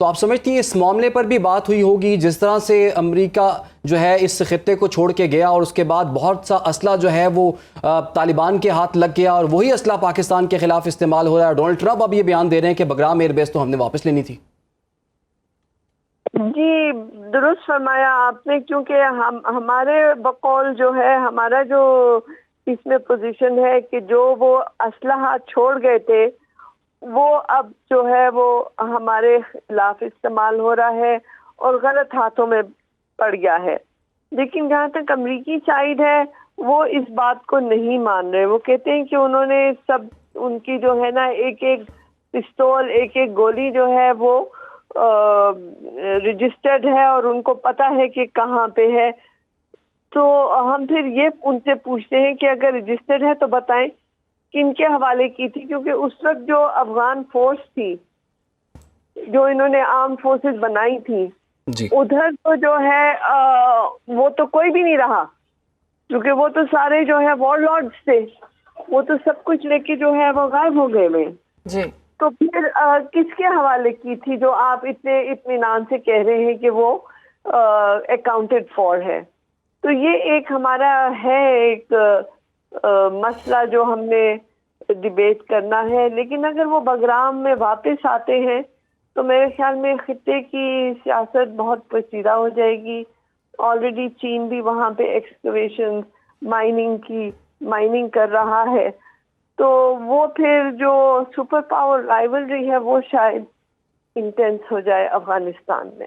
تو آپ سمجھتی ہیں اس معاملے پر بھی بات ہوئی ہوگی، جس طرح سے امریکہ جو ہے اس خطے کو چھوڑ کے گیا اور اس کے بعد بہت سا اسلحہ جو ہے وہ طالبان کے ہاتھ لگ گیا اور وہی اسلحہ پاکستان کے خلاف استعمال ہو رہا ہے. ڈونلڈ ٹرمپ اب یہ بیان دے رہے ہیں کہ بگرام ایئر بیس تو ہم نے واپس لینی تھی. جی درست فرمایا آپ نے، کیونکہ ہمارے بقول جو ہے، ہمارا جو اس میں پوزیشن ہے کہ جو وہ اسلحہ چھوڑ گئے تھے وہ اب جو ہے وہ ہمارے خلاف استعمال ہو رہا ہے اور غلط ہاتھوں میں پڑ گیا ہے. لیکن جہاں تک امریکی سائڈ ہے وہ اس بات کو نہیں مان رہے. وہ کہتے ہیں کہ انہوں نے سب ان کی جو ہے نا ایک ایک پستول، ایک ایک گولی جو ہے وہ رجسٹرڈ ہے اور ان کو پتا ہے کہ کہاں پہ ہے. تو ہم پھر یہ ان سے پوچھتے ہیں کہ اگر رجسٹرڈ ہے تو بتائیں کن کے حوالے کی تھی، کیونکہ اس وقت جو افغان فورس تھی، جو انہوں نے آرم فورسز بنائی تھی، ادھر تو جو ہے وہ تو کوئی بھی نہیں رہا، کیونکہ وہ تو سارے جو ہے وار لارڈز تھے، وہ تو سب کچھ لے کے جو ہے وہ غائب ہو گئے ہوئے. جی تو پھر کس کے حوالے کی تھی جو آپ اتنے اطمینان سے کہہ رہے ہیں کہ وہ اکاؤنٹڈ فار ہے؟ تو یہ ایک ہمارا ہے ایک مسئلہ جو ہم نے ڈیبیٹ کرنا ہے. لیکن اگر وہ بگرام میں واپس آتے ہیں تو میرے خیال میں خطے کی سیاست بہت پیچیدہ ہو جائے گی. آلریڈی چین بھی وہاں پہ ایکسکیویشن مائننگ کر رہا ہے، تو وہ پھر جو سپر پاور رائیولری ہے وہ شاید انٹینس ہو جائے افغانستان میں.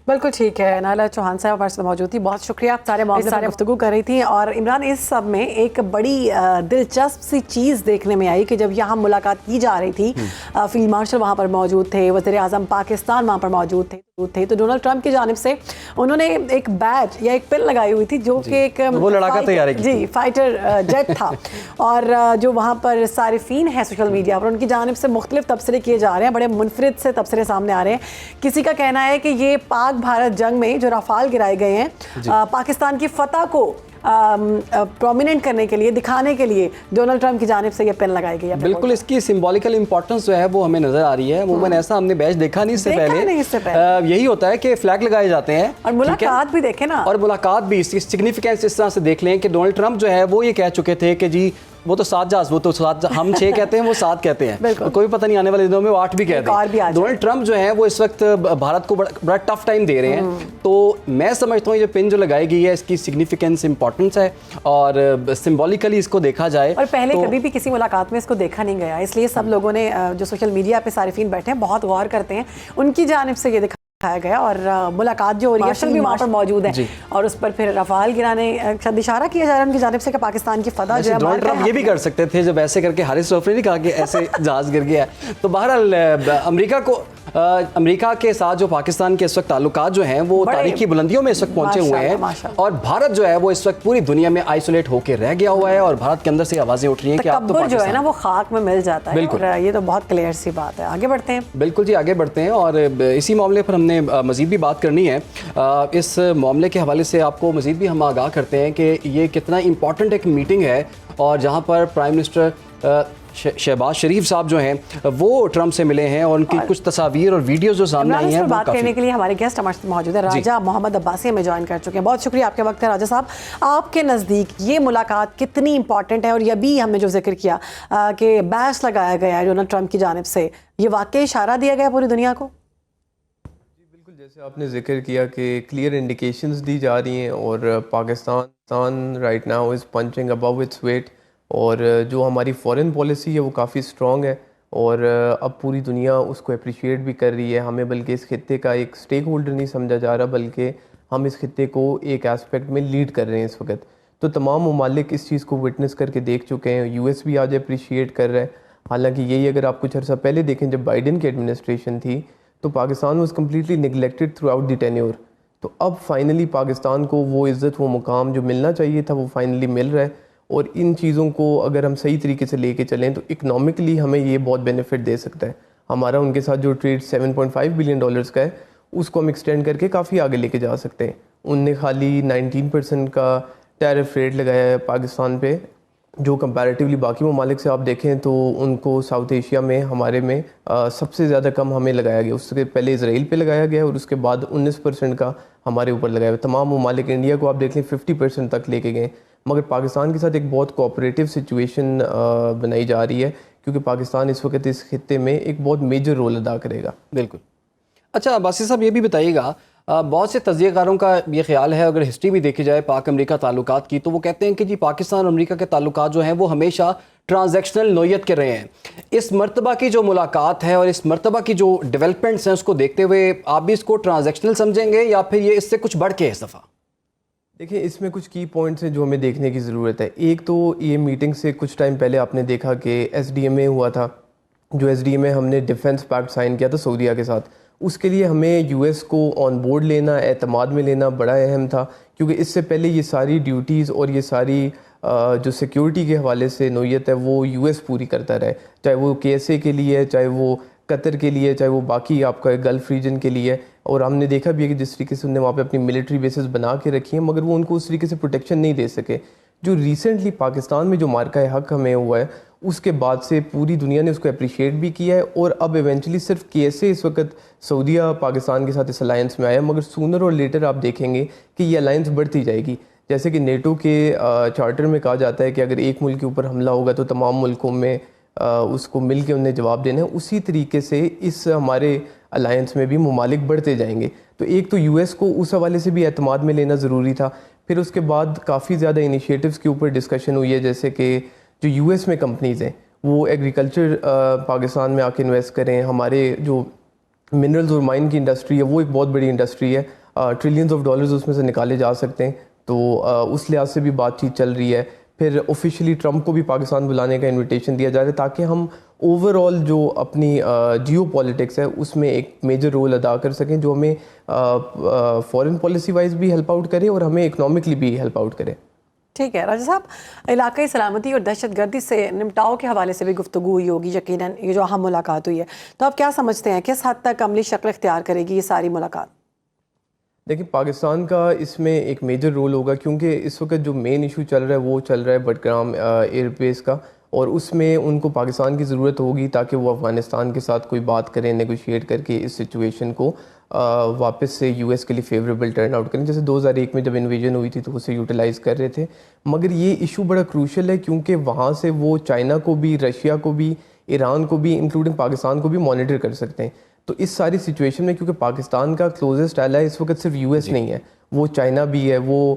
بالکل ٹھیک ہے. نائلہ چوہان صاحب ہمارے ساتھ موجود تھی، بہت شکریہ. سارے معاملے پر گفتگو کر رہی تھیں. اور عمران، اس سب میں ایک بڑی دلچسپ سی چیز دیکھنے میں آئی کہ جب یہاں ملاقات کی جا رہی تھی، فیلڈ مارشل وہاں پر موجود تھے، وزیر اعظم پاکستان وہاں پر موجود تھے، تو ڈونلڈ ٹرمپ کی جانب سے انہوں نے ایک بیج یا ایک پن لگائی ہوئی تھی جو کہ ایک وہ لڑاکا تیار کی جی فائٹر جیٹ تھا. اور جو وہاں پر صارفین ہیں سوشل میڈیا پر، ان کی جانب سے مختلف تبصرے کیے جا رہے ہیں، بڑے منفرد سے تبصرے سامنے آ رہے ہیں. کسی کا کہنا ہے کہ یہ پاک بھارت جنگ میں جو رافال گرائے گئے ہیں پاکستان کی فتح کو پرومیننٹ کرنے کے لیے، دکھانے کے لیے ڈونلڈ ٹرمپ کی جانب سے یہ پین لگائی گئی ہے. بالکل اس کی سمبولیکل امپورٹنس جو ہے وہ ہمیں نظر آ رہی ہے. عموماً ایسا ہم نے بیج دیکھا نہیں اس سے پہلے. یہی ہوتا ہے کہ فلیگ لگائے جاتے ہیں اور ملاقات بھی دیکھیں نا، اور ملاقات بھی اس کی سگنیفیکینس اس طرح سے دیکھ لیں کہ ڈونلڈ ٹرمپ جو ہے وہ یہ کہہ چکے تھے کہ جی وہ تو 7 جہاز، وہ تو 7 ہم 6 کہتے ہیں، وہ 7 کہتے ہیں، کوئی پتہ نہیں آنے والے دنوں میں وہ 8 بھی کہتے ہیں. ڈونلڈ ٹرمپ جو ہے وہ اس وقت بھارت کو بڑا ٹف ٹائم دے رہے ہیں. تو میں سمجھتا ہوں یہ پن جو لگائی گئی ہے اس کی سگنیفیکینس امپورٹنس ہے اور سمبولیکلی اس کو دیکھا جائے. اور پہلے کبھی بھی کسی ملاقات میں اس کو دیکھا نہیں گیا، اس لیے سب لوگوں نے جو سوشل میڈیا پہ صارفین بیٹھے ہیں بہت غور کرتے ہیں، ان کی جانب سے یہ دکھایا گیا. اور ملاقات جو ہو رہی ہے بھی وہاں پر موجود ہے اور اس پر پھر رفال گرانے شاید اشارہ کیا جا رہا ہے ان کی جانب سے کہ پاکستان کی فتح جو ہے. ڈونلڈ ٹرمپ یہ بھی کر سکتے تھے جب ایسے کر کے حارث رؤف نے نہیں کہا کہ ایسے جہاز گر گیا ہے. تو بہرحال امریکہ کے ساتھ جو پاکستان کے اس وقت تعلقات جو ہیں وہ تاریخی بلندیوں میں اس وقت پہنچے ہوئے ہیں اور بھارت جو ہے وہ اس وقت پوری دنیا میں آئسولیٹ ہو کے رہ گیا ہوا ہے اور بھارت کے اندر سے آوازیں اٹھ رہی ہیں کہ آپ تو تکبر جو ہے نا وہ خاک میں مل جاتا ہے. اور یہ تو بہت کلیئر سی بات ہے. آگے بڑھتے ہیں. بالکل جی آگے بڑھتے ہیں اور اسی معاملے پر ہم نے مزید بھی بات کرنی ہے. اس معاملے کے حوالے سے آپ کو مزید بھی ہم آگاہ کرتے ہیں کہ یہ کتنا امپورٹنٹ ایک میٹنگ ہے اور جہاں پر پرائم منسٹر شہباز شریف صاحب جو ہیں وہ ٹرمپ سے ملے ہیں اور ان کی کچھ تصاویر اور ویڈیوز جو سامنے آئی ہیں. بات کرنے کے لیے ہمارے گیسٹ ہمارے ساتھ موجود ہے راجہ محمد عباسی ہمیں جوائن کر چکے ہیں. بہت شکریہ آپ کے وقت ہے راجہ صاحب. آپ کے نزدیک یہ ملاقات کتنی امپورٹنٹ ہے اور یہ بھی ہم نے جو ذکر کیا کہ بیس لگایا گیا ہے ڈونلڈ ٹرمپ کی جانب سے، یہ واقعی اشارہ دیا گیا پوری دنیا کو؟ جیسے آپ نے ذکر کیا کہ کلیئر انڈیکیشنز دی جا رہی ہیں اور Pakistan right now is punching above its weight اور جو ہماری فورن پالیسی ہے وہ کافی اسٹرانگ ہے اور اب پوری دنیا اس کو اپریشیٹ بھی کر رہی ہے. ہمیں بلکہ اس خطے کا ایک سٹیک ہولڈر نہیں سمجھا جا رہا بلکہ ہم اس خطے کو ایک ایسپیکٹ میں لیڈ کر رہے ہیں اس وقت. تو تمام ممالک اس چیز کو وٹنس کر کے دیکھ چکے ہیں. یو ایس بھی آج اپریشیٹ کر رہا ہے. حالانکہ یہی اگر آپ کچھ عرصہ پہلے دیکھیں جب بائیڈن کی ایڈمنسٹریشن تھی تو Pakistan was completely neglected through out the tenure. تو اب فائنلی پاکستان کو وہ عزت وہ مقام جو ملنا چاہیے تھا وہ فائنلی مل رہا ہے. اور ان چیزوں کو اگر ہم صحیح طریقے سے لے کے چلیں تو اکنامکلی ہمیں یہ بہت بینیفٹ دے سکتا ہے. ہمارا ان کے ساتھ جو ٹریڈ $7.5 بلین کا ہے اس کو ہم ایکسٹینڈ کر کے کافی آگے لے کے جا سکتے ہیں. ان نے خالی 19% کا ٹیرف ریٹ لگایا ہے پاکستان پہ جو کمپیریٹیولی باقی ممالک سے آپ دیکھیں تو ان کو ساؤتھ ایشیا میں ہمارے میں سب سے زیادہ کم ہمیں لگایا گیا. اس سے پہلے اسرائیل پہ لگایا گیا اور اس کے بعد 19% کا ہمارے اوپر لگایا گیا. تمام ممالک انڈیا کو آپ دیکھ لیں 50% تک لے کے گئے, مگر پاکستان کے ساتھ ایک بہت کوآپریٹیو سچویشن بنائی جا رہی ہے کیونکہ پاکستان اس وقت اس خطے میں ایک بہت میجر رول ادا کرے گا. بالکل. اچھا عباسی صاحب یہ بھی بتائیے گا, بہت سے تجزیہ کاروں کا یہ خیال ہے, اگر ہسٹری بھی دیکھی جائے پاک امریکہ تعلقات کی, تو وہ کہتے ہیں کہ جی پاکستان اور امریکہ کے تعلقات جو ہیں وہ ہمیشہ ٹرانزیکشنل نوعیت کے رہے ہیں. اس مرتبہ کی جو ملاقات ہے اور اس مرتبہ کی جو ڈیولپمنٹس ہیں اس کو دیکھتے ہوئے آپ بھی اس کو ٹرانزیکشنل سمجھیں گے یا پھر یہ اس سے کچھ بڑھ کے ہے اس دفعہ؟ دیکھیں اس میں کچھ کی پوائنٹس ہیں جو ہمیں دیکھنے کی ضرورت ہے. ایک تو یہ میٹنگ سے کچھ ٹائم پہلے آپ نے دیکھا کہ ایس ڈی ایم اے ہوا تھا, جو ایس ڈی ایم اے ہم نے ڈیفنس پیکٹ سائن کیا تھا سعودیہ کے ساتھ. اس کے لیے ہمیں یو ایس کو آن بورڈ لینا, اعتماد میں لینا بڑا اہم تھا, کیونکہ اس سے پہلے یہ ساری ڈیوٹیز اور یہ ساری جو سیکیورٹی کے حوالے سے نوعیت ہے وہ یو ایس پوری کرتا رہے, چاہے وہ کے ایس اے کے لیے, چاہے وہ قطر کے لیے, چاہے وہ باقی آپ کا گلف ریجن کے لیے. اور ہم نے دیکھا بھی ہے کہ جس طریقے سے انہوں نے وہاں پہ اپنی ملٹری بیسز بنا کے رکھی ہیں, مگر وہ ان کو اس طریقے سے پروٹیکشن نہیں دے سکے. جو ریسنٹلی پاکستان میں جو مارکہ حق ہمیں ہوا ہے اس کے بعد سے پوری دنیا نے اس کو اپریشیٹ بھی کیا ہے, اور اب ایونچولی صرف کے ایس اے اس وقت سعودیہ پاکستان کے ساتھ اس الائنس میں آیا, مگر سونر اور لیٹر آپ دیکھیں گے کہ یہ الائنس بڑھتی جائے گی. جیسے کہ نیٹو کے چارٹر میں کہا جاتا ہے کہ اگر ایک ملک کے اوپر حملہ ہوگا تو تمام ملکوں میں اس کو مل کے انہیں جواب دینا ہے. اسی طریقے سے اس ہمارے الائنس میں بھی ممالک بڑھتے جائیں گے. تو ایک تو یو ایس کو اس حوالے سے بھی اعتماد میں لینا ضروری تھا. پھر اس کے بعد کافی زیادہ انیشیٹوز کے اوپر ڈسکشن ہوئی ہے, جیسے کہ جو یو ایس میں کمپنیز ہیں وہ ایگریکلچر پاکستان میں آ کے انویسٹ کریں. ہمارے جو منرلز اور مائن کی انڈسٹری ہے وہ ایک بہت بڑی انڈسٹری ہے, ٹریلینز آف ڈالرز اس میں سے نکالے جا سکتے ہیں. تو اس لحاظ سے بھی بات چیت چل رہی ہے. پھر آفیشلی ٹرمپ کو بھی پاکستان بلانے کا انویٹیشن دیا جا رہا ہے تاکہ ہم اوور آل جو اپنی جیو پالیٹکس ہے اس میں ایک میجر رول ادا کر سکیں, جو ہمیں فارن پالیسی وائز بھی ہیلپ آؤٹ کرے اور ہمیں اکنامکلی بھی ہیلپ آؤٹ کرے. ٹھیک ہے راجہ صاحب, علاقائی سلامتی اور دہشت گردی سے نمٹاؤ کے حوالے سے بھی گفتگو ہوئی ہوگی یقیناً, یہ جو اہم ملاقات ہوئی ہے, تو آپ کیا سمجھتے ہیں کس حد تک عملی شکل اختیار کرے گی یہ ساری ملاقات؟ دیکھیں پاکستان کا اس میں ایک میجر رول ہوگا, کیونکہ اس وقت جو مین ایشو چل رہا ہے وہ چل رہا ہے بٹگرام ایئر بیس کا, اور اس میں ان کو پاکستان کی ضرورت ہوگی تاکہ وہ افغانستان کے ساتھ کوئی بات کریں, نیگوشیٹ کر کے اس سچویشن کو واپس سے یو ایس کے لیے فیوریبل ٹرن آؤٹ کریں. جیسے 2001 میں جب انویژن ہوئی تھی تو اسے یوٹیلائز کر رہے تھے, مگر یہ ایشو بڑا کروشل ہے کیونکہ وہاں سے وہ چائنا کو بھی, رشیا کو بھی, ایران کو بھی, انکلوڈنگ پاکستان کو بھی مانیٹر کر سکتے ہیں. تو اس ساری سچویشن میں کیونکہ پاکستان کا کلوزسٹ ایلائی اس وقت صرف یو ایس نہیں ہے, وہ چائنا بھی ہے, وہ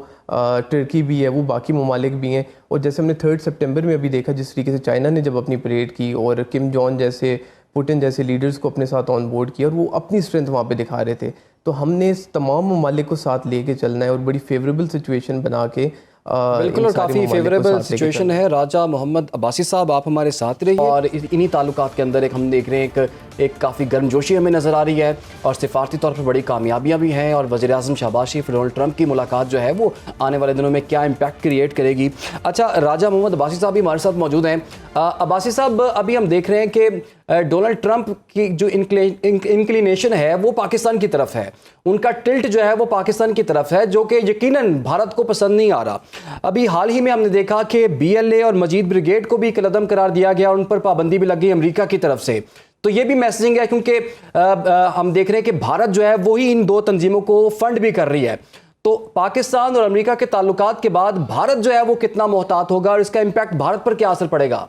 ٹرکی بھی ہے, وہ باقی ممالک بھی ہیں. اور جیسے ہم نے 3 سپٹمبر میں ابھی دیکھا جس طریقے سے چائنا نے جب اپنی پریڈ کی اور کم جون جیسے, پوٹن جیسے لیڈرز کو اپنے ساتھ آن بورڈ کیا اور وہ اپنی اسٹرینتھ وہاں پہ دکھا رہے تھے, تو ہم نے اس تمام ممالک کو ساتھ لے کے چلنا ہے اور بڑی فیوریبل سچویشن بنا کے بالکل, اور کافی فیوریبل سچویشن ہے. راجہ محمد عباسی صاحب آپ ہمارے ساتھ رہیے, اور انہی تعلقات کے اندر ایک ہم دیکھ رہے ہیں ایک کافی گرم جوشی ہمیں نظر آ رہی ہے اور سفارتی طور پر بڑی کامیابیاں بھی ہیں, اور وزیر اعظم شہباز شریف ڈونلڈ ٹرمپ کی ملاقات جو ہے وہ آنے والے دنوں میں کیا امپیکٹ کریٹ کرے گی. اچھا راجہ محمد عباسی صاحب بھی ہمارے ساتھ موجود ہیں. عباسی صاحب ابھی ہم دیکھ رہے ہیں کہ ڈونلڈ ٹرمپ کی جو انکلینیشن ہے وہ پاکستان کی طرف ہے, ان کا ٹلٹ جو ہے وہ پاکستان کی طرف ہے, جو کہ یقیناً بھارت کو پسند نہیں آ رہا. ابھی حال ہی میں ہم نے دیکھا کہ بی ایل اے اور مجید بریگیڈ کو بھی قلعدم قرار دیا گیا اور ان پر پابندی بھی لگ گئی امریکہ کی طرف سے. تو یہ بھی میسیجنگ ہے کیونکہ ہم دیکھ رہے ہیں کہ بھارت جو ہے وہی ان دو تنظیموں کو فنڈ بھی کر رہی ہے. تو پاکستان اور امریکہ کے تعلقات کے بعد بھارت جو ہے وہ کتنا محتاط ہوگا اور اس کا امپیکٹ بھارت پر کیا اثر پڑے گا؟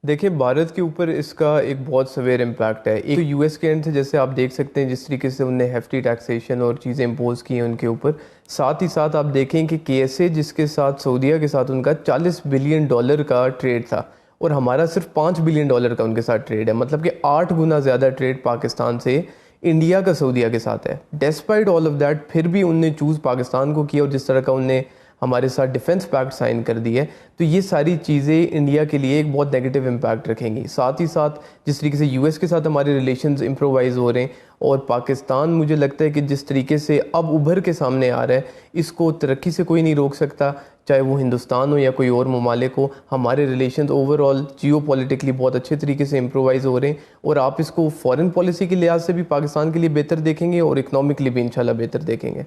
دیکھیں بھارت کے اوپر اس کا ایک بہت سویر امپیکٹ ہے. ایک یو ایس کے اینڈ سے جیسے آپ دیکھ سکتے ہیں جس طریقے سے انہوں نے ہیفٹی ٹیکسیشن اور چیزیں امپوز کی ہیں ان کے اوپر, ساتھ ہی ساتھ آپ دیکھیں کہ کے ایس اے جس کے ساتھ سعودیہ کے ساتھ ان کا $40 بلین کا ٹریڈ تھا اور ہمارا صرف $5 بلین کا ان کے ساتھ ٹریڈ ہے, مطلب کہ 8 گنا زیادہ ٹریڈ پاکستان سے انڈیا کا سعودیہ کے ساتھ ہے. ڈیسپائٹ آل آف دیٹ پھر بھی انہوں نے چوز پاکستان کو کیا, اور جس طرح کا انہوں نے ہمارے ساتھ ڈیفنس پیکٹ سائن کر دی ہے, تو یہ ساری چیزیں انڈیا کے لیے ایک بہت نیگیٹو امپیکٹ رکھیں گی. ساتھ ہی ساتھ جس طریقے سے یو ایس کے ساتھ ہمارے ریلیشنز امپرووائز ہو رہے ہیں, اور پاکستان مجھے لگتا ہے کہ جس طریقے سے اب ابھر کے سامنے آ رہا ہے اس کو ترقی سے کوئی نہیں روک سکتا, چاہے وہ ہندوستان ہو یا کوئی اور ممالک ہو. ہمارے relations overall geopolitically بہت اچھے طریقے سے امپرووائز ہو رہے ہیں, اور آپ اس کو فارن پالیسی کے لحاظ سے بھی پاکستان کے لیے بہتر دیکھیں گے اور اکنامکلی بھی انشاءاللہ بہتر دیکھیں گے.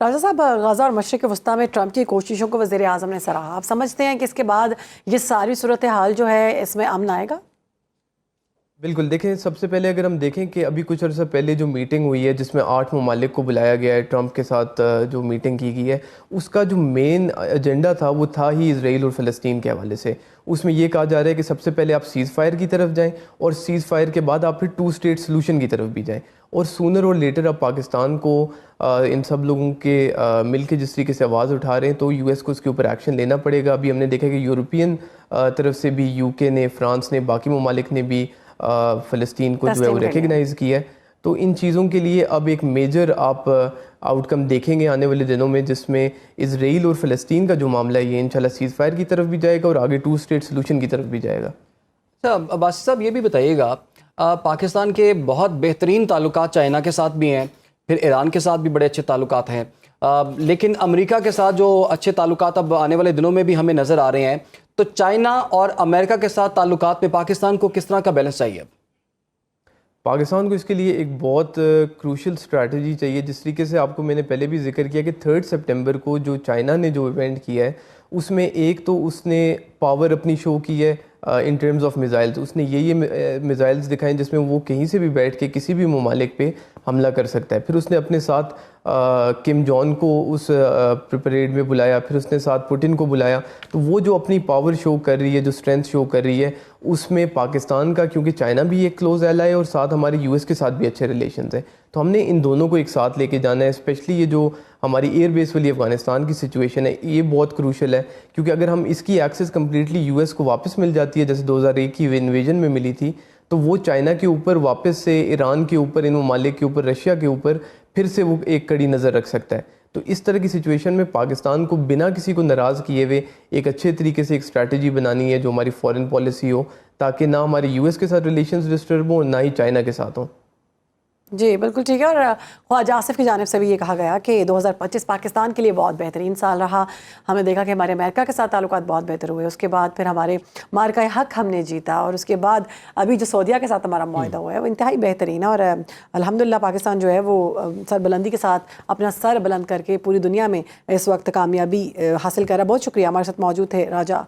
راجہ صاحب، غزہ اور مشرق وسطیٰ میں ٹرمپ کی کوششوں کو وزیر اعظم نے سراہا. آپ سمجھتے ہیں کہ اس کے بعد یہ ساری صورتحال جو ہے اس میں امن آئے گا؟ بالکل. دیکھیں سب سے پہلے اگر ہم دیکھیں کہ ابھی کچھ عرصہ پہلے جو میٹنگ ہوئی ہے جس میں 8 ممالک کو بلایا گیا ہے، ٹرمپ کے ساتھ جو میٹنگ کی گئی ہے، اس کا جو مین ایجنڈا تھا وہ تھا ہی اسرائیل اور فلسطین کے حوالے سے. اس میں یہ کہا جا رہا ہے کہ سب سے پہلے آپ سیز فائر کی طرف جائیں اور سیز فائر کے بعد آپ پھر 2 اسٹیٹ سلوشن کی طرف بھی جائیں، اور سونر اور لیٹر اب پاکستان کو ان سب لوگوں کے مل کے جس طریقے سے آواز اٹھا رہے ہیں تو یو ایس کو اس کے اوپر ایکشن لینا پڑے گا. ابھی ہم نے دیکھا کہ یورپین طرف سے بھی یو کے نے، فرانس نے، باقی ممالک نے بھی فلسطین کو جو ہے وہ ریکگنائز کیا ہے. تو ان چیزوں کے لیے اب ایک میجر آپ آؤٹ کم دیکھیں گے آنے والے دنوں میں، جس میں اسرائیل اور فلسطین کا جو معاملہ ہے یہ انشاءاللہ سیز فائر کی طرف بھی جائے گا اور آگے 2 اسٹیٹ سلوشن کی طرف بھی جائے گا. عباسی صاحب یہ بھی بتائیے گا، پاکستان کے بہت بہترین تعلقات چائنا کے ساتھ بھی ہیں، پھر ایران کے ساتھ بھی بڑے اچھے تعلقات ہیں، لیکن امریکہ کے ساتھ جو اچھے تعلقات اب آنے والے دنوں میں بھی ہمیں نظر آ رہے ہیں، تو چائنا اور امریکہ کے ساتھ تعلقات میں پاکستان کو کس طرح کا بیلنس چاہیے؟ پاکستان کو اس کے لیے ایک بہت کروشل اسٹریٹجی چاہیے. جس طریقے سے آپ کو میں نے پہلے بھی ذکر کیا کہ 3 سپٹمبر کو جو چائنا نے جو ایونٹ کیا ہے اس میں ایک تو اس نے پاور اپنی شو کی ہے ان ٹرمز آف میزائلز. اس نے یہ میزائلز دکھائیں جس میں وہ کہیں سے بھی بیٹھ کے کسی بھی ممالک پہ حملہ کر سکتا ہے. پھر اس نے اپنے ساتھ کم جون کو اس پریڈ میں بلایا، پھر اس نے ساتھ پوٹن کو بلایا. تو وہ جو اپنی پاور شو کر رہی ہے، جو اسٹرینتھ شو کر رہی ہے، اس میں پاکستان کا، کیونکہ چائنا بھی ایک کلوز ایلا ہے اور ساتھ ہمارے یو ایس کے ساتھ بھی اچھے ریلیشنز ہیں، تو ہم نے ان دونوں کو ایک ساتھ لے کے جانا ہے. اسپیشلی یہ جو ہماری ایئر بیس والی افغانستان کی سچویشن ہے یہ بہت کروشل ہے، کیونکہ اگر ہم اس کی ایکسس کمپلیٹلی یو ایس کو واپس مل جاتی ہے جیسے 2001 کی انویژن میں ملی تھی، تو وہ چائنا کے اوپر واپس سے ایران کے اوپر، ان ممالک کے اوپر، رشیا کے اوپر پھر سے وہ ایک کڑی نظر رکھ سکتا ہے. تو اس طرح کی سچویشن میں پاکستان کو بنا کسی کو ناراض کیے ہوئے ایک اچھے طریقے سے ایک اسٹریٹجی بنانی ہے جو ہماری فارن پالیسی ہو، تاکہ نہ ہمارے یو ایس کے ساتھ ریلیشنز ڈسٹرب ہوں اور نہ ہی چائنا کے ساتھ ہوں. جی بالکل ٹھیک ہے. اور خواجہ آصف کی جانب سے بھی یہ کہا گیا کہ 2025 پاکستان کے لیے بہت بہترین سال رہا. ہم نے دیکھا کہ ہمارے امریکہ کے ساتھ تعلقات بہت بہتر ہوئے، اس کے بعد پھر ہمارے مارکہ حق ہم نے جیتا، اور اس کے بعد ابھی جو سعودیہ کے ساتھ ہمارا معاہدہ ہوا ہے وہ انتہائی بہترین ہے. اور الحمدللہ پاکستان جو ہے وہ سربلندی کے ساتھ اپنا سر بلند کر کے پوری دنیا میں اس وقت کامیابی حاصل کر رہا ہے. بہت شکریہ. ہمارے ساتھ موجود تھے راجہ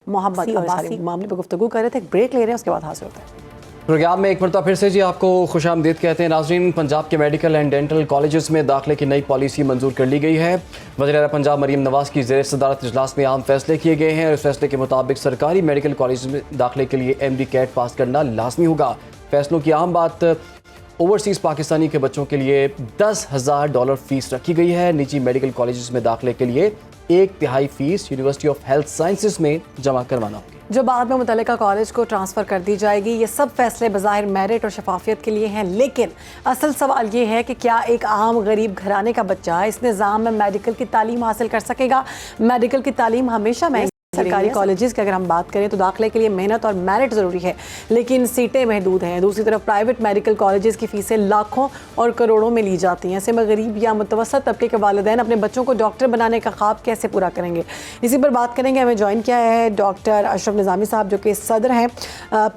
محمد عباسی. معاملے پہ گفتگو کر رہے تھے. ایک بریک لے رہے ہیں، اس کے بعد حاصل ہوتا ہے پروگرام میں ایک مرتبہ پھر سے جی آپ کو خوش آمدید کہتے ہیں. ناظرین، پنجاب کے میڈیکل اینڈ ڈینٹل کالجز میں داخلے کی نئی پالیسی منظور کر لی گئی ہے. وزیر اعلیٰ پنجاب مریم نواز کی زیر صدارت اجلاس میں اہم فیصلے کیے گئے ہیں. اس فیصلے کے مطابق سرکاری میڈیکل کالجز میں داخلے کے لیے MD کیٹ پاس کرنا لازمی ہوگا. فیصلوں کی اہم بات، اوورسیز پاکستانی کے بچوں کے لیے $10,000 فیس رکھی گئی ہے. نجی میڈیکل کالجز میں داخلے کے لیے 1/3 fee university of health sciences میں جمع کروانا ہوگی، جو بعد میں متعلقہ کالج کو ٹرانسفر کر دی جائے گی. یہ سب فیصلے بظاہر میرٹ اور شفافیت کے لیے ہیں، لیکن اصل سوال یہ ہے کہ کیا ایک عام غریب گھرانے کا بچہ اس نظام میں میڈیکل کی تعلیم حاصل کر سکے گا؟ میڈیکل کی تعلیم ہمیشہ مہنگی. سرکاری کالجز کی اگر ہم بات کریں تو داخلے کے لیے محنت اور میرٹ ضروری ہے، لیکن سیٹیں محدود ہیں. دوسری طرف پرائیویٹ میڈیکل کالجز کی فیسیں لاکھوں اور کروڑوں میں لی جاتی ہیں. ایسے میں غریب یا متوسط طبقے کے والدین اپنے بچوں کو ڈاکٹر بنانے کا خواب کیسے پورا کریں گے؟ اسی پر بات کریں گے. ہمیں جوائن کیا ہے ڈاکٹر اشرف نظامی صاحب جو کہ صدر ہیں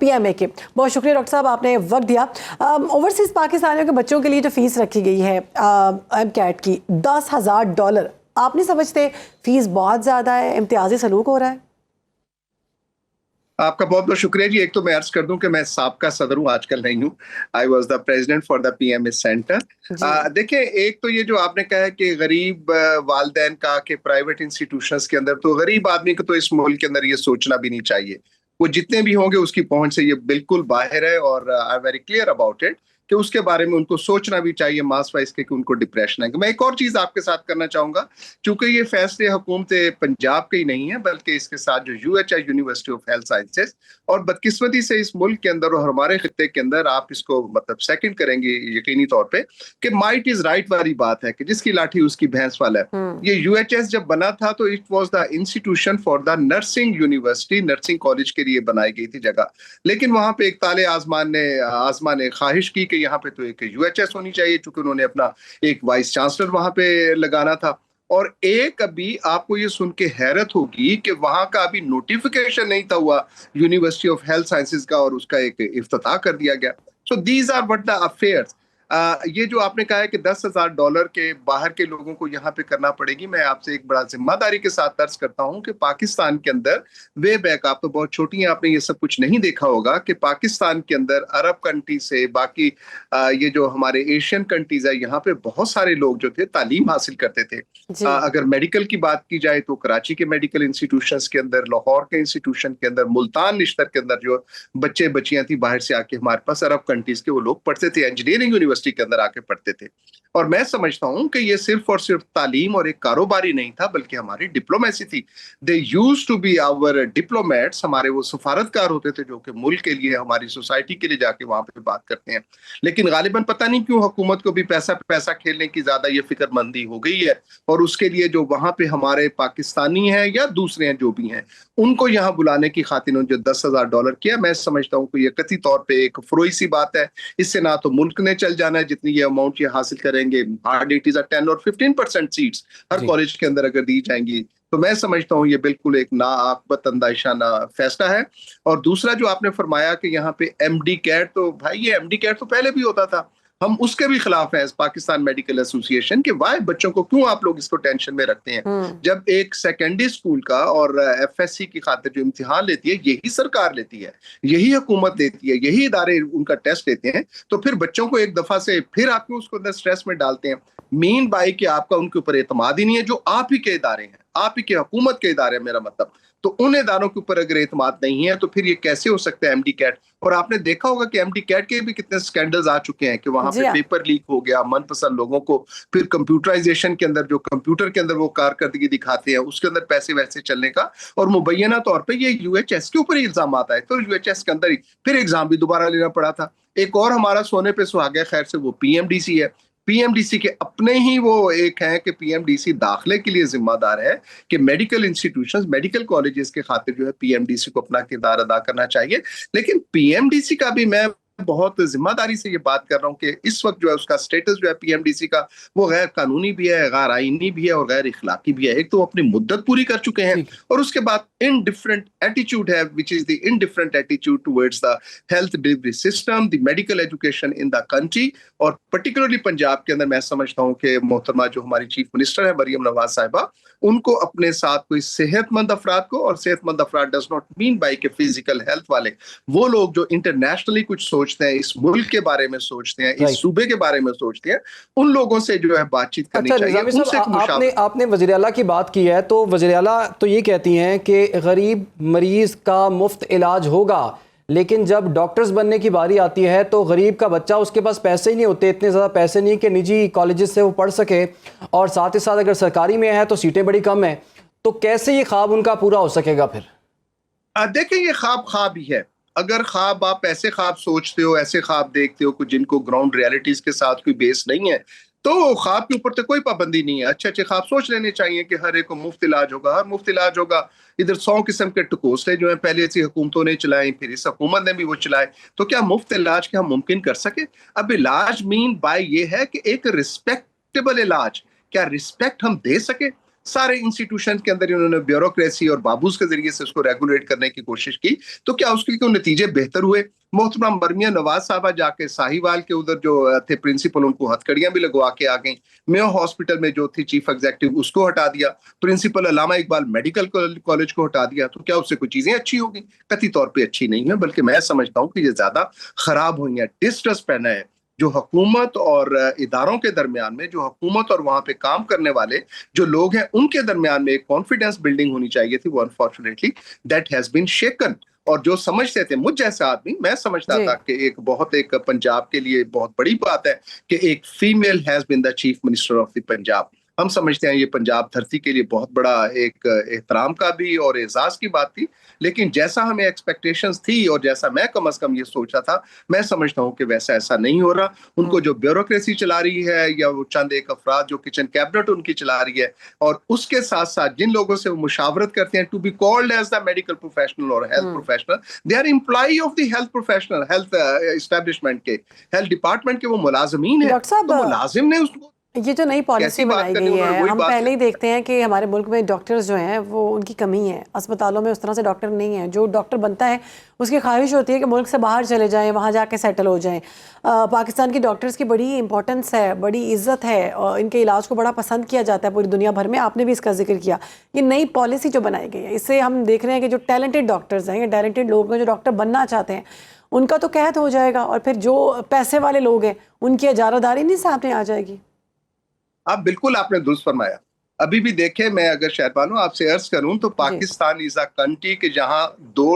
PMA کے. بہت شکریہ ڈاکٹر صاحب، آپ نے وقت دیا. اوورسیز پاکستانیوں کے بچوں کے لیے جو فیس رکھی گئی ہے MCAT کی $10,000، آپ نہیں سمجھتے فیس بہت زیادہ ہے، امتیازی سلوک ہو رہا ہے؟ آپ کا بہت بہت شکریہ جی. ایک تو میں عرض کر دوں کہ میں سابقہ صدر ہوں، آج کل نہیں ہوں. I was the president for the PMA centre. دیکھیں، ایک تو یہ جو آپ نے کہا ہے کہ غریب والدین کا کہ پرائیویٹ انسٹیٹیوشنز کے اندر، تو غریب آدمی کو تو اس ملک کے اندر یہ سوچنا بھی نہیں چاہیے. وہ جتنے بھی ہوں گے اس کی پہنچ سے یہ بالکل باہر ہے، اور I very clear about it کہ اس کے بارے میں ان کو سوچنا بھی چاہیے ماس وائز کے کہ ان کو ڈپریشن ہے. میں ایک اور چیز آپ کے ساتھ کرنا چاہوں گا، چونکہ یہ فیصلے حکومت پنجاب کے ہی نہیں ہیں بلکہ اس کے ساتھ جو UHI university of health sciences, اور بدقسمتی سے اس ملک کے اندر اور ہمارے خطے کے اندر آپ اس کو مطلب سیکنڈ کریں گے یقینی طور پہ کہ مائٹ از رائٹ والی بات ہے کہ جس کی لاٹھی اس کی بھینس والا ہے. یہ UHS جب بنا تھا تو it was the institution for the nursing university, nursing college کے لیے بنائی گئی تھی جگہ. لیکن وہاں پہ ایک تالے آزما نے خواہش کی کہ یہاں پہ تو ایک UHS ہونی چاہیے، چونکہ انہوں نے اپنا ایک وائس چانسلر وہاں پہ لگانا تھا. اور ایک ابھی آپ کو یہ سن کے حیرت ہوگی کہ وہاں کا ابھی نوٹیفیکیشن نہیں تھا ہوا یونیورسٹی آف ہیلتھ سائنسز کا، اور اس کا ایک افتتاح کر دیا گیا. So these are what the affairs. یہ جو آپ نے کہا ہے کہ $10,000 کے باہر کے لوگوں کو یہاں پہ کرنا پڑے گی، میں آپ سے ایک بڑا ذمہ داری کے ساتھ عرض کرتا ہوں کہ پاکستان کے اندر وے بیک، آپ تو بہت چھوٹی ہیں، آپ نے یہ سب کچھ نہیں دیکھا ہوگا کہ پاکستان کے اندر عرب کنٹری سے باقی یہ جو ہمارے ایشین کنٹریز ہے، یہاں پہ بہت سارے لوگ جو تھے تعلیم حاصل کرتے تھے. اگر میڈیکل کی بات کی جائے تو کراچی کے میڈیکل انسٹیٹیوشنز کے اندر، لاہور کے انسٹیٹیوشن کے اندر، ملتان نشتر کے اندر جو بچے بچیاں تھیں باہر سے آ کے ہمارے پاس عرب کنٹریز کے وہ لوگ پڑھتے تھے، انجینئرنگ یونیورسٹی کے اندر آ کے پڑھتے تھے. اور میں سمجھتا ہوں کہ یہ صرف اور صرف تعلیم اور ایک کاروباری نہیں تھا، بلکہ ہماری ڈپلومیسی تھی. They used to be our diplomats, ہمارے وہ سفارتکار ہوتے تھے جو کہ ملک کے لیے، ہماری سوسائٹی کے لیے جا کے وہاں پہ بات کرتے ہیں. لیکن غالباً پتہ نہیں کیوں حکومت کو بھی پیسہ کھیلنے کی زیادہ یہ فکر مندی ہو گئی ہے، اور اس کے لیے جو وہاں پہ ہمارے پاکستانی ہیں یا دوسرے ہیں جو بھی ہیں، ان کو یہاں بلانے کی خاطر جو $10,000 کیا، میں سمجھتا ہوں کہ یہ قطعی طور پہ ایک فروئی سی بات ہے. اس سے نہ تو ملک نے چل جانا ہے، جتنی یہ اماؤنٹ یہ حاصل کریں گے، ہارڈلی اٹ از 10 اور 15% سیٹس ہر کالج کے اندر اگر دی جائیں گی، تو میں سمجھتا ہوں یہ بالکل ایک ناعاقبت اندیشانہ فیصلہ ہے. اور دوسرا جو آپ نے فرمایا کہ یہاں پہ ایم ڈی کیٹ، تو بھائی یہ ایم ڈی کیٹ تو پہلے بھی ہوتا تھا، ہم اس کے بھی خلاف ہیں پاکستان میڈیکل ایسوسی ایشن کے. وائے بچوں کو کیوں آپ لوگ اس کو ٹینشن میں رکھتے ہیں؟ جب ایک سیکنڈری اسکول کا اور ایف ایس سی کی خاطر جو امتحان لیتی ہے یہی سرکار لیتی ہے، یہی حکومت لیتی ہے، یہی ادارے ان کا ٹیسٹ لیتے ہیں، تو پھر بچوں کو ایک دفعہ سے پھر آپ کو اس کو اندر سٹریس میں ڈالتے ہیں. مین بائی کہ آپ کا ان کے اوپر اعتماد ہی نہیں ہے، جو آپ ہی کے ادارے ہیں، آپ ہی کے حکومت کے ادارے ہیں میرا مطلب. تو ان اداروں کے اوپر اگر اعتماد نہیں ہے تو پھر یہ کیسے ہو سکتا ہے ایم ڈی کیٹ؟ اور آپ نے دیکھا ہوگا کہ ایم ڈی کیٹ کے بھی کتنے سکینڈلز آ چکے ہیں کہ وہاں پہ پیپر لیک ہو گیا، من پسند لوگوں کو پھر کمپیوٹرائزیشن کے اندر جو کمپیوٹر کے اندر وہ کارکردگی دکھاتے ہیں اس کے اندر پیسے ویسے چلنے کا، اور مبینہ طور پہ یہ یو ایچ ایس کے اوپر ہی الزامات آئے تو یو ایچ ایس کے اندر ہی پھر ایگزام بھی دوبارہ لینا پڑا تھا. ایک اور ہمارا سونے پہ سہاگا خیر سے وہ پی ایم ڈی سی ہے. پی ایم ڈی سی کے اپنے ہی وہ ایک ہیں کہ پی ایم ڈی سی داخلے کے لیے ذمہ دار ہے کہ میڈیکل انسٹیٹیوشنز، میڈیکل کالجز کے خاطر جو ہے پی ایم ڈی سی کو اپنا کردار ادا کرنا چاہیے. لیکن پی ایم ڈی سی کا بھی میں بہت ذمہ داری سے یہ بات کر رہا ہوں کہ اس وقت جو ہے اس کا سٹیٹس جو ہے پی ایم ڈی سی کا، وہ غیر قانونی بھی ہے، غیر آئینی بھی ہے اور غیر اخلاقی بھی ہے. ایک تو وہ اپنی مدت پوری کر چکے ہیں، اور اس کے بعد انڈیفرنٹ ایٹیٹیوڈ ہے which is the indifferent attitude towards the health delivery system, the medical education in the country. اور پرٹیکولرلی پنجاب کے اندر میں سمجھتا ہوں کہ محترمہ جو ہماری چیف منسٹر ہے مریم نواز صاحبہ، ان کو اپنے ساتھ کوئی صحت مند افراد کو، اور صحت مند افراد ڈز ناٹ مین بائی کہ فزیکل ہیلتھ والے، وہ لوگ جو انٹرنیشنلی کچھ سوچتے ہیں، اس ملک کے بارے میں سوچتے ہیں، اس صوبے کے بارے میں سوچتے ہیں، ان لوگوں سے جو ہے بات چیت کرنی چاہیے. ان سے آپ نے وزیر اعلیٰ کی بات کی ہے، تو وزیر اعلیٰ تو یہ کہتی ہیں کہ غریب مریض کا مفت علاج ہوگا، لیکن جب ڈاکٹرز بننے کی باری آتی ہے تو غریب کا بچہ، اس کے پاس پیسے ہی نہیں ہوتے، اتنے زیادہ پیسے نہیں کہ نجی کالجز سے وہ پڑھ سکے، اور ساتھ ہی ساتھ اگر سرکاری میں ہے تو سیٹیں بڑی کم ہیں. تو کیسے یہ خواب ان کا پورا ہو سکے گا پھر؟ دیکھیں یہ خواب ہی ہے. اگر خواب آپ ایسے خواب سوچتے ہو، ایسے خواب دیکھتے ہو جن کو گراؤنڈ ریالٹیز کے ساتھ کوئی بیس نہیں ہے، تو خواب کے اوپر تو کوئی پابندی نہیں ہے. اچھے خواب سوچ لینے چاہیے کہ ہر ایک کو مفت علاج ہوگا، ہر مفت علاج ہوگا. ادھر 100 قسم کے ٹکوسلے جو ہیں پہلے سے حکومتوں نے چلائیں، پھر اس حکومت نے بھی وہ چلائے، تو کیا مفت علاج کیا ہم ممکن کر سکے؟ اب علاج مین بائی یہ ہے کہ ایک رسپیکٹیبل علاج، کیا رسپیکٹ ہم دے سکے؟ سارے انسٹیٹیوشن کے اندر انہوں نے بیوروکریسی اور بابوز کے ذریعے سے اس کو ریگولیٹ کرنے کی کوشش کی، تو کیا اس کے کوئی نتیجے بہتر ہوئے؟ محترمہ مریم نواز صاحبہ جا کے ساہیوال کے ادھر جو تھے پرنسپل، ان کو ہتھکڑیاں بھی لگوا کے آ گئیں. میو ہاسپٹل میں جو تھی چیف ایگزیکٹو، اس کو ہٹا دیا. پرنسپل علامہ اقبال میڈیکل کالج کو ہٹا دیا. تو کیا اس سے کوئی چیزیں اچھی ہوگی؟ قطعی طور پہ اچھی نہیں ہے، بلکہ میں سمجھتا ہوں کہ یہ زیادہ خراب ہوئی ہیں. ڈسٹرس پینا ہے جو حکومت اور اداروں کے درمیان میں، جو حکومت اور وہاں پہ کام کرنے والے جو لوگ ہیں ان کے درمیان میں ایک کانفیڈنس بلڈنگ ہونی چاہیے تھی، وہ unfortunately that has been shaken. اور جو سمجھتے تھے، مجھ جیسا آدمی، میں سمجھتا تھا کہ ایک پنجاب کے لیے بہت بڑی بات ہے کہ ایک female has been the chief minister of the Punjab. ہم سمجھتے ہیں یہ پنجاب دھرتی کے لیے بہت بڑا ایک احترام کا بھی اور اعزاز کی بات تھی. لیکن جیسا ہمیں ایکسپیکٹیشنز تھی اور جیسا میں کم از کم یہ سوچا تھا، میں سمجھتا ہوں کہ ویسا ایسا نہیں ہو رہا. ان کو جو بیوروکریسی چلا رہی ہے، یا وہ چند ایک افراد جو کچن کیبنٹ ان کی چلا رہی ہے، اور اس کے ساتھ ساتھ جن لوگوں سے وہ مشاورت کرتے ہیں to be called as the medical professional اور health professional, they are employee of the health professional, health establishment کے، ہیلتھ ڈپارٹمنٹ کے وہ ملازمین ہیں. تو ملازم نے اس کو یہ جو نئی پالیسی بنائی گئی ہے، ہم پہلے ہی دیکھتے ہیں کہ ہمارے ملک میں ڈاکٹرز جو ہیں وہ ان کی کمی ہے، اسپتالوں میں اس طرح سے ڈاکٹر نہیں ہیں. جو ڈاکٹر بنتا ہے اس کی خواہش ہوتی ہے کہ ملک سے باہر چلے جائیں، وہاں جا کے سیٹل ہو جائیں. پاکستان کی ڈاکٹرز کی بڑی امپورٹنس ہے، بڑی عزت ہے، اور ان کے علاج کو بڑا پسند کیا جاتا ہے پوری دنیا بھر میں. آپ نے بھی اس کا ذکر کیا. یہ نئی پالیسی جو بنائی گئی ہے، اس سے ہم دیکھ رہے ہیں کہ جو ٹیلنٹڈ ڈاکٹرز ہیں یا ٹیلنٹڈ لوگ ہیں جو ڈاکٹر بننا چاہتے ہیں، ان کا تو قحط ہو جائے گا، اور پھر جو پیسے والے لوگ ہیں ان کی اجارہ داری نہیں سامنے آ جائے گی. بالکل آپ نے درست فرمایا. ابھی بھی دیکھیں، میں اگر شہربانو آپ سے عرض کروں تو پاکستان از اے کنٹری کہ جہاں 2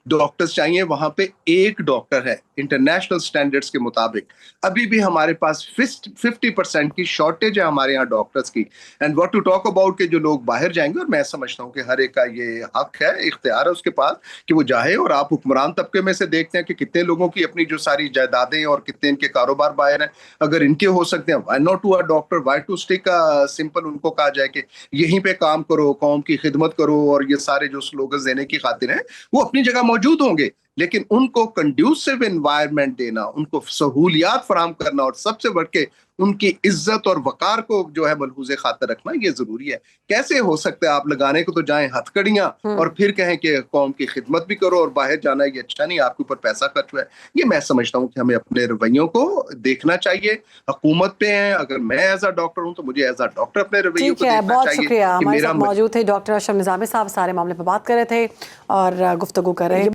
ڈاکٹرز چاہیے، وہاں پہ 1 ڈاکٹر ہے انٹرنیشنل سٹینڈرڈز کے مطابق. ابھی بھی ہمارے پاس 50% کی شارٹیج ہے ہمارے یہاں ڈاکٹرز کی. And what to talk about کہ جو لوگ باہر جائیں گے، اور میں سمجھتا ہوں کہ ہر ایک کا یہ حق ہے، اختیار ہے اس کے پاس کہ وہ جائے. اور آپ حکمران طبقے میں سے دیکھتے ہیں کہ کتنے لوگوں کی اپنی جو ساری جائیدادیں اور کتنے ان کے کاروبار باہر ہیں. اگر ان کے ہو سکتے ہیں، why not to a doctor, why to stick simple ان کو کہا جائے کہ یہیں پہ کام کرو، قوم کی خدمت کرو، اور یہ سارے جو سلوگنز دینے کی خاطر ہیں وہ اپنی جگہ موجود ہوں گے. لیکن ان کو کنڈیوسو انوائرمنٹ دینا، ان کو سہولیات فراہم کرنا، اور سب سے بڑھ کے ان کی عزت اور وقار کو جو ہے ملحوظ خاطر رکھنا، یہ ضروری ہے. کیسے ہو سکتا ہے آپ لگانے کو تو جائیں ہتھکڑیاں اور پھر کہیں کہ قوم کی خدمت بھی کرو، اور باہر جانا یہ اچھا نہیں، آپ کے اوپر پیسہ خرچ ہوا ہے. یہ میں سمجھتا ہوں کہ ہمیں اپنے رویوں کو دیکھنا چاہیے. حکومت پہ ہیں، اگر میں ایز اے ڈاکٹر ہوں تو مجھے ایز اے ڈاکٹر اپنے رویوں کو دیکھنا چاہیے. بہت شکریہ. ہمارے ساتھ موجود تھے ڈاکٹر اشرف نظامی صاحب، سارے معاملے پہ بات کر رہے تھے اور گفتگو کر رہے ہیں.